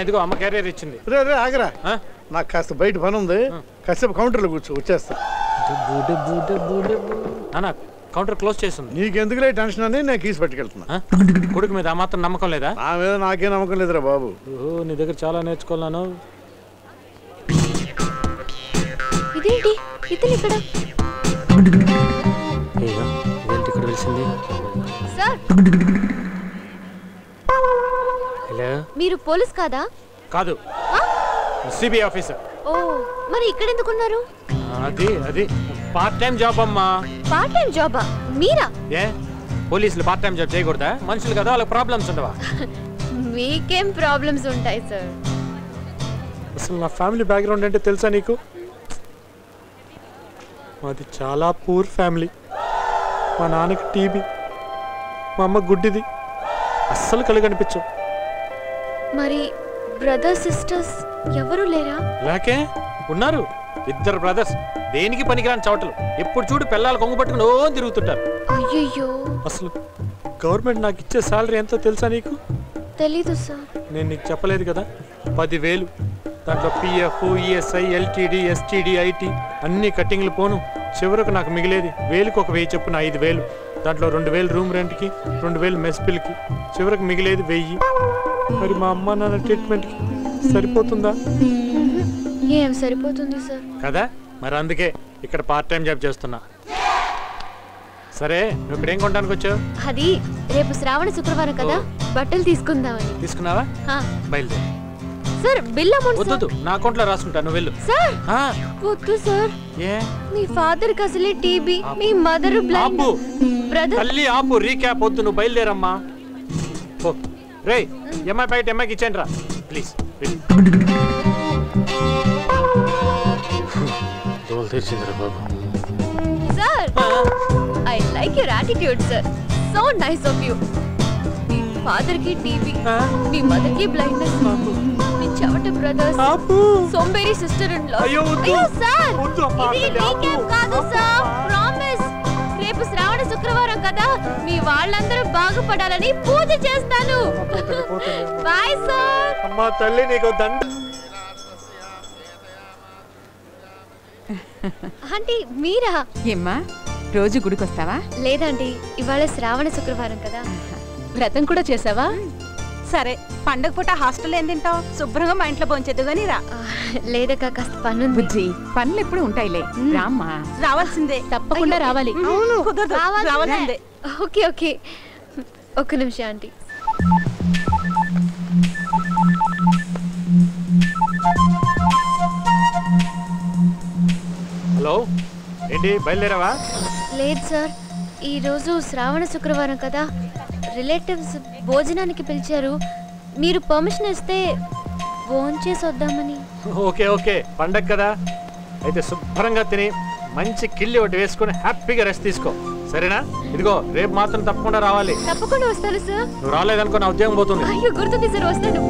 ఇదిగో అమ్మ క్యారియర్ ఇచ్చింది. రే ఆగరా, నాకు కాస్త బయట పని ఉంది, కాసేపు కౌంటర్లో కూర్చో, వచ్చేస్తా. కౌంటర్ క్లోజ్ చేస్తుంది. నీకెందుకులే టెన్షన్ అని నేను కీస్ పట్టుకెళ్తున్నా. కొడుకు మీద ఆ మాత్రం నమ్మకం లేదా? నా మీద నాకే నమ్మకం లేదురా బాబు. నీ దగ్గర చాలా నేర్చుకున్నాను. ఇదేంటి ఇతను ఇక్కడ? ఇక్కడ తెలిసింది. సార్ హలో, మీరు పోలీస్ కాదా? కాదు, సిబిఐ ఆఫీసర్. ఓ, మరి ఇక్కడ ఎందుకున్నారు? అది పార్ట్ టైం జాబ్ అమ్మా. పార్ట్ టైం జాబా? మీరా? ఏ పోలీసులు పార్ట్ టైం జాబ్ చేయకూడదా? మనుషులు కదా, వాళ్ళకి ప్రాబ్లమ్స్ ఉండవా? మీకేం ప్రాబ్లమ్స్ ఉంటాయి సార్? అసలు నా ఫ్యామిలీ బ్యాక్గ్రౌండ్ అంటే తెలుసా నీకు? మాది చాలా పూర్ ఫ్యామిలీ. మా నాన్నకి టీబీ, మా అమ్మ గుడ్డిది, అస్సలు కళ్ళు కనిపించవు. మరి బ్రదర్స్ సిస్టర్స్ ఎవరు లేరా? లేకే ఉన్నారు, 2 బ్రదర్స్. దేనికి పనికిరాని చవటలు. ఎప్పుడు చూడు పిల్లలు కొంగు పట్టుకుని తిరుగుతుంటారు. అయ్యయ్యో. అసలు గవర్నమెంట్ నాకు ఇచ్చే శాలరీ ఎంతో తెలుసా నీకు? తెలీదు సార్. నేను నీకు చెప్పలేదు కదా, 10,000. దాంట్లో PF, ESI, LTD, STD, IT అన్ని కట్టింగ్లు పోను. చివరకు నాకు మిగిలేది 1000కి 1,000 చొప్పున 5,000. దాంట్లో 2,000 రూమ్ రెంట్కి, 2,000 మెస్ బిల్కి, చివరకు మిగిలేది 1000. మరి మా అమ్మ నాన్న ట్రీట్మెంట్కి సరిపోతుందా? ఏం సరిపోతుంది సార్ కదా, మరి అందుకే ఇక్కడ పార్ట్ టైం జాబ్ చేస్తున్నా. సరే, నువ్వు ఇక్కడ ఏం కొనడానికి వచ్చావు? అది రేపు శ్రావణ శుక్రవారం కదా, బట్టలు తీసుకుందామని. తీసుకున్నావా? బయలుదేరు. సార్ బిల్ అమౌంట్ వద్దు, నా అకౌంట్ లో రాసుకుంటా, నువ్వు వెళ్ళు. సార్ వద్దు సార్. మీ ఫాదర్ కి అసలే టీబీ, మీ మదర్ బ్లైండ్. బ్రదర్ తల్లి ఆపు, రీక్యాప్ వద్దు, నువ్వు బయలుదేరమ్మా. రే ఎంఐ బయట ఎంఐకి ఇచ్చేయండి రా ప్లీజ్. డోల్ తెరిచిందిరా బాబు. Sir I like your attitude sir, so nice of you. మీ ఫాదర్ కి టీబీ, మీ మదర్ కి బ్లైండ్నెస్, మీ చవట బ్రదర్స్, సోంబేరి సిస్టర్ ఇన్ లా. అయ్యో సార్, ఇది రీక్యాప్ కాదు సార్, ప్రామిస్. రేపు శ్రావణ శుక్రవారం కదా, మీ వాళ్ళందరూ బాగుపడాలని పూజ చేస్తాను. Bye sir. అమ్మా తల్లి నీకు దండ. ఆంటీ మీరా? ఏమ్మా రోజు గుడికి వస్తావా? లేదండి, ఇవాళ శ్రావణ శుక్రవారం కదా. వ్రతం కూడా చేసావా? సరే, పండగ పూట హాస్టల్ ఏం తింటావు? శుభ్రంగా మా ఇంట్లో భోంచేద్దు గానీ రా. లేదక్క, కాస్త పనుంది. బుజ్జి, పనులు ఎప్పుడు ఉంటాయిలే, రామ్మా. రావాల్సిందే, తప్పకుండా రావాలి. రావాల్సిందే. ఓకే ఓకే, ఒక్క నిమిషం ఆంటీ. హలో, ఏంటి బయలుదేరావా? లేదు సార్, ఈరోజు శ్రావణ శుక్రవారం కదా, రిలేటివ్స్ భోజనానికి పిలిచారు. మీరు పర్మిషన్ ఇస్తే భోంచేసి వద్దామని. ఓకే ఓకే, పండగ కదా, అయితే శుభ్రంగా తిని మంచి కిల్లి ఒకటి వేసుకుని హ్యాపీగా రెస్ట్ తీసుకో, సరేనా? ఇదిగో రేపు మాత్రం తప్పకుండా రావాలి. తప్పకుండా వస్తాను సార్. నువ్వు రాలేదనుకో నా ఉద్యోగం పోతుంది. అయ్యో గుర్తుంది సార్, వస్తాను.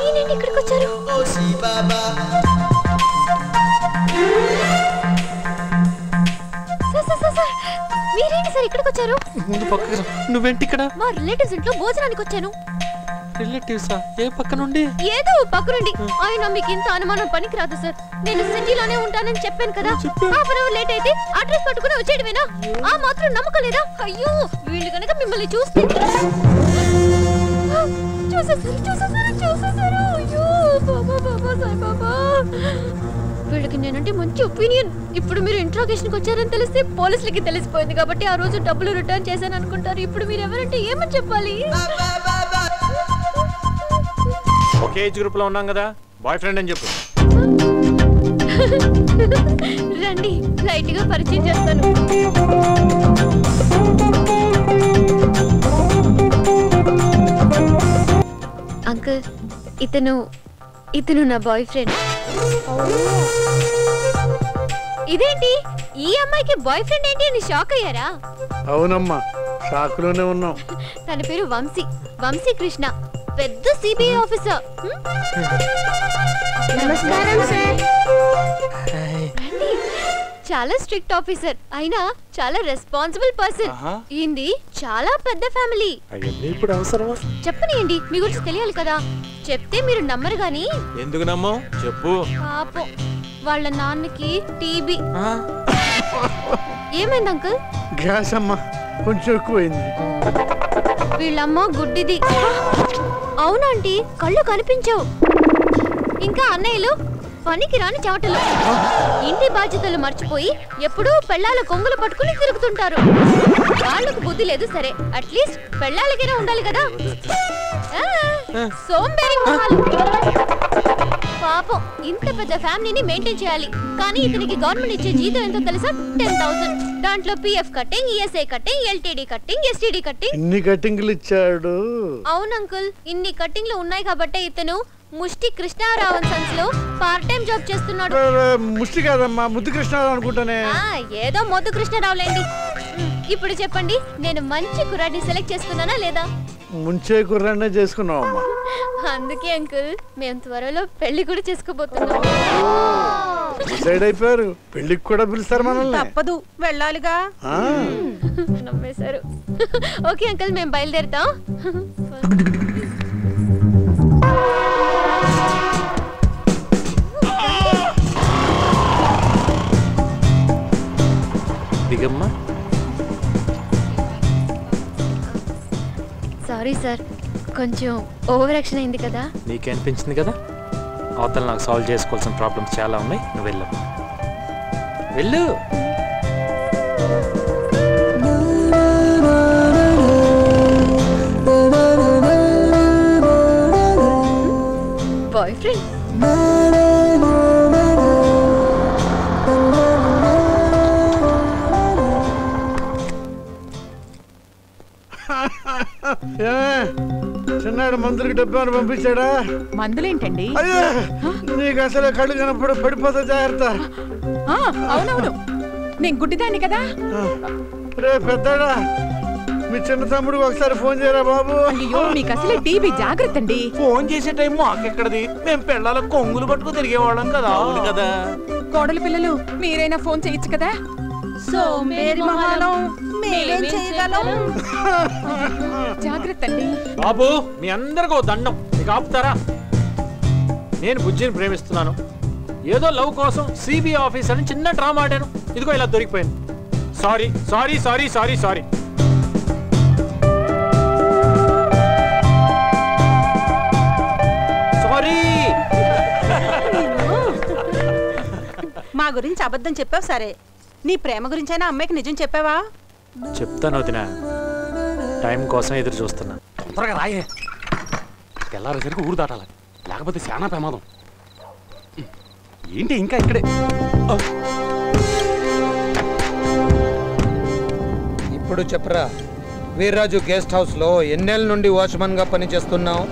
నేనేంటి ఇక్కడికి వచ్చారు? మీరేంటి సార్ ఇక్కడికి వచ్చారు? ముందు పక్కన నువ్వేంటి ఇక్కడ? మా రిలేటివ్స్ ఇంట్లో భోజనానికి వచ్చాను. రిలేటివ్సా? ఏ పక్క నుండి? ఏదో పక్క నుండి. ఆయన మీకు ఇంత అనుమానం పనికిరాదు సార్, నేను సిటీలోనే ఉంటానని చెప్పాను కదా. హాఫ్ అన్ అవర్ లేట్ అయితే అడ్రస్ పట్టుకుని వచ్చేయడమేనా? ఆ మాత్రం నమ్మకం లేదా? అయ్యో, వీళ్ళు కనుక మిమ్మల్ని చూస్తే. చూసేసారు. అయ్యో బాబా సాయి బాబా, వీళ్ళకి నేనంటే మంచి ఒపీనియన్. ఇప్పుడు మీరు ఇంట్రాగేషన్కి వచ్చారని తెలిస్తే పోలీసులకి తెలిసిపోయింది కాబట్టి ఆ రోజు డబ్బులు రిటర్న్ చేశాను అనుకుంటారు. ఇప్పుడు మీరు ఎవరంటే ఏమని చెప్పాలి? ఒకే ఏజ్ గ్రూప్ లో ఉన్నాం కదా, బాయ్ ఫ్రెండ్ అని చెప్పు. రండి, లైట్ గా పరిచయం చేస్తాను. అంకుల్, ఇతను నా బాయ్ ఫ్రెండ్. ఇదేంటి ఈ అమ్మాయికి బాయ్ ఫ్రెండ్ ఏంటి అని షాక్ అయ్యారా? అవునమ్మా, షాక్లోనే ఉన్నాం. తన పేరు వంశీ, వంశీ కృష్ణ, పెద్ద సిబిఐ ఆఫీసర్. నమస్కారం సార్. చాలా స్ట్రిక్ట్ ఆఫీసర్ అయినా చాలా రెస్పాన్సిబుల్ పర్సన్. ఏంది చాలా పెద్ద ఫ్యామిలీ. ఇప్పుడు అవసరమా? చెప్పనియండి, మీ గురించి తెలియాలి కదా. చెప్తే మీరు నమ్మరు గాని. ఎందుకు నమ్మం చెప్పు. పాపం వాళ్ళ నాన్నకి టీబీ. ఏమైంది అంకుల్? గ్యాస్ అమ్మా, కొంచెం ఎక్కువైంది. వీళ్ళమ్మ గుడ్డిది. అవునంటీ, కళ్ళు కనిపించవు. ఇంకా అన్నయ్యలు పనికి రాని చెమటలు. ఇంటి బాధ్యతలు మర్చిపోయి ఎప్పుడూ పెళ్ళాల కొంగులు పట్టుకుని తిరుగుతుంటారు. వాళ్ళకు బుద్ధి లేదు సరే, అట్లీస్ట్ పెళ్ళాలకైనా ఉండాలి కదా. సోంబేరి మొహాలు. పాపం ఇంత పెద్ద ఫ్యామిలీని మెయింటైన్ చేయాలి. కానీ ఇతనికి గవర్నమెంట్ ఇచ్చే జీతం ఎంతో తెలుసా? 10,000. దాంట్లో PF cutting, ESI cutting, LTD cutting, STD cutting. ఇన్ని కట్టింగ్లు ఇచ్చాడు. అవును అంకుల్, ఇన్ని కట్టింగ్లు ఉన్నాయి కాబట్టి ఇతను ముష్టి కృష్ణారావన్ సన్స్ లో పార్ట్ టైం జాబ్ చేస్తున్నాడు. ముష్టి కాదమ్మా, ముద్దు కృష్ణారావు అనుకుంటానే. ఏదో మొద్దు కృష్ణారావులేండి. ఇప్పుడు చెప్పండి, నేను మంచి కుర్రాడిని సెలెక్ట్ చేసుకున్నానా లేదా? ముంచే కుర్రాడినే చేసుకున్నావు అమ్మా. అందుకే అంకుల్ మేము త్వరలో పెళ్లి కూడా చేసుకోబోతున్నాం. డిసైడ్ అయిపోయారు, పెళ్లికి కూడా పిలుస్తారు మనల్ని. తప్పదు, వెళ్ళాలిగా. నమ్మేశారు. ఓకే అంకుల్, మేము బయలుదేరుతాం. దిగమ్మా. సారీ సార్, కొంచెం ఓవర్ యాక్షన్ అయింది కదా. నీకే అనిపించింది కదా. అవతల నాకు సాల్వ్ చేసుకోవాల్సిన ప్రాబ్లమ్స్ చాలా ఉన్నాయి. నువ్వు వెళ్ళమ్మా, వెళ్ళు. బాయ్ ఫ్రెండ్ చిన్నాడు మందులకి డబ్బాను పంపించాడా? మందులేంటండి? అయ్యో, నీకు అసలు కళ్ళు కనప్పుడు పడిపోతా, జాగ్రత్త. అవునవును, నేను గుడ్డిదాన్ని కదా. రే పెద్దడా, మీ చిన్న తమ్ముడికి ఒకసారి ఫోన్ చేయరా బాబు. అయ్యో, మీకు అసలే టీబీ, జాగ్రత్త అండి. ఫోన్ చేసే టైం మాకెక్కడది? మేము పెళ్ళాల కొంగులు పట్టుకు తిరిగేవాళ్ళం కదా. అవును కదా. కోడలి పిల్లలు మీరైనా ఫోన్ చేయొచ్చు కదా. సోంబేరి మొహాలం, మేమేం చేయగలం? జాగ్రత్త అండి. బాబు, మీ అందరికీ దండం. మీకు ఆపుతారా? నేను బుజ్జిని ప్రేమిస్తున్నాను. ఏదో లవ్ కోసం సిబిఐ ఆఫీసర్ అని చిన్న డ్రామా ఆడాను. ఇదిగో ఇలా దొరికిపోయింది. Sorry sorry sorry sorry sorry. Sorry. మా గురించి అబద్ధం చెప్పావు సరే, నీ ప్రేమ గురించైనా అమ్మాయికి నిజం చెప్పావా? చెప్తాను వదినా, టైం కోసం ఎదురు చూస్తున్నా. త్వరగా రాయే, తెల్లారేసరికి ఊరు దాటాలి, లేకపోతే చాలా ప్రమాదం. ఏంటి ఇంకా ఇక్కడే? ఇప్పుడు చెప్పరా, వీర్రాజు గెస్ట్ హౌస్ లో ఎన్నేళ్ళ నుండి వాచ్మన్ గా పనిచేస్తున్నావు?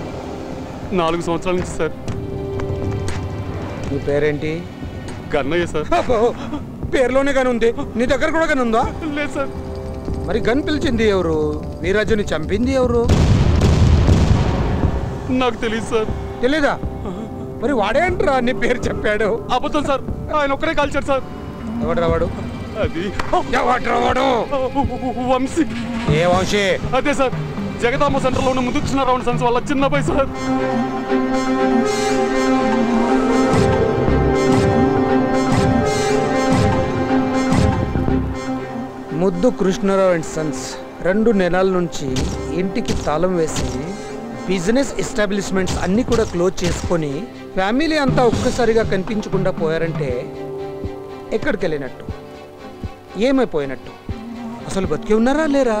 4 సంవత్సరాల నుంచి సార్. నీ పేరేంటి? గన్నయ్య సార్. పేరులోనే గన్ ఉంది, నీ దగ్గర కూడా గన్ ఉందా? లేదు సార్. మరి గన్ పిలిచింది ఎవరు? వీర్రాజుని చంపింది ఎవరు? నాకు తెలియదు సార్. తెలీదా? మరి వాడేంట్రా నీ పేరు చెప్పాడు? అబద్ధం సార్, ఆయన ఒక్కడే కాల్చాడు సార్. ఎవడ్రా వాడు? అది ఎవడ్రా వాడు? వంశీ. ఏ వంశీ? అదే సార్, జగదాంబ సెంటర్లో ఉన్న ముందు కృష్ణారావు సన్స్ వాళ్ళ చిన్నపై సార్. ముద్దు కృష్ణారావు అండ్ సన్స్ 2 నెలల నుంచి ఇంటికి తాళం వేసి బిజినెస్ ఎస్టాబ్లిష్మెంట్స్ అన్నీ కూడా క్లోజ్ చేసుకొని ఫ్యామిలీ అంతా ఒక్కసారిగా కనిపించకుండా పోయారంటే ఎక్కడికి వెళ్ళినట్టు, ఏమైపోయినట్టు? అసలు బతికి ఉన్నారా లేరా?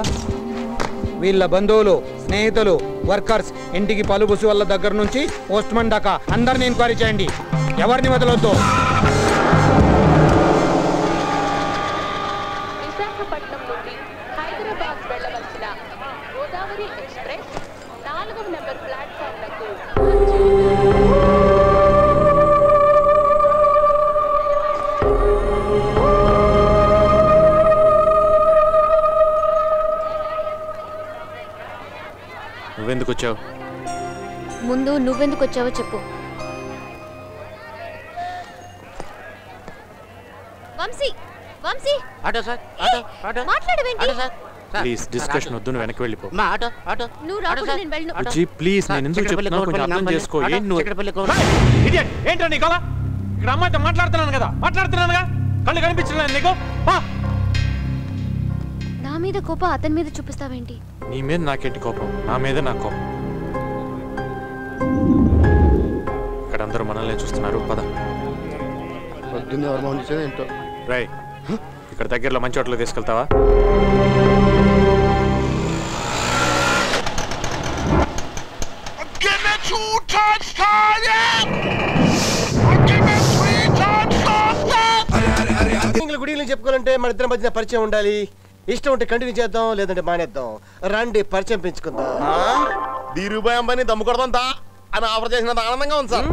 వీళ్ళ బంధువులు, స్నేహితులు, వర్కర్స్, ఇంటికి పలుబుసి వాళ్ళ దగ్గర నుంచి పోస్ట్మన్ దాకా అందరిని ఎంక్వైరీ చేయండి. ఎవరిని వదలొద్దు. విశాఖపట్నం నుండి హైదరాబాద్ వెళ్ళవలసిన గోదావరి ఎక్స్ప్రెస్ 4వ నెంబర్ ప్లాట్ఫామ్లకు ఎందుకు వచ్చావు? ముందు నువ్వెందుకు వచ్చావో చెప్పు. Vamsi Vamsi auto sir, auto auto మాట్లాడవేంటి? Auto sir. ప్లీజ్ డిస్కషన్ వద్దు, నువ్వు వెనక్కి వెళ్ళిపో. మా ఆటో ఆటో నువ్వు రాకుండా నేను వెళ్ళను. బుజ్జి ప్లీజ్, నేను ఎందుకు చెప్తున్నా కొంచెం అర్థం చేసుకో. ఏం నువ్వు ఏంటో నీ కదా? ఇక్కడ అమ్మాయితో మాట్లాడుతున్నానుగా, కళ్ళు కనిపించలేదు నీకు? నా మీద కోపం అతని మీద చూపిస్తావేంటి? నీ మీద నాకేంటి కోపం? నా మీద నాకు కోపం. ఇక్కడ అందరూ మనల్ని చూస్తున్నారు, పద. ఏంటో రై, ఇక్కడ దగ్గరలో మంచి హోటల్ తీసుకెళ్తావా? గుడిని చెప్పుకోవాలంటే మన ఇద్దరి మధ్య పరిచయం ఉండాలి. ఇష్టం ఉంటే కంటిన్యూ చేద్దాం, లేదంటే మానేద్దాం. రండి పరిచయం పెంచుకుందాం. ధీరుభాయ్ అంబానీ దమ్ము కొడదాం అని ఆఫర్ చేసినంత ఆనందంగా ఉంది సార్.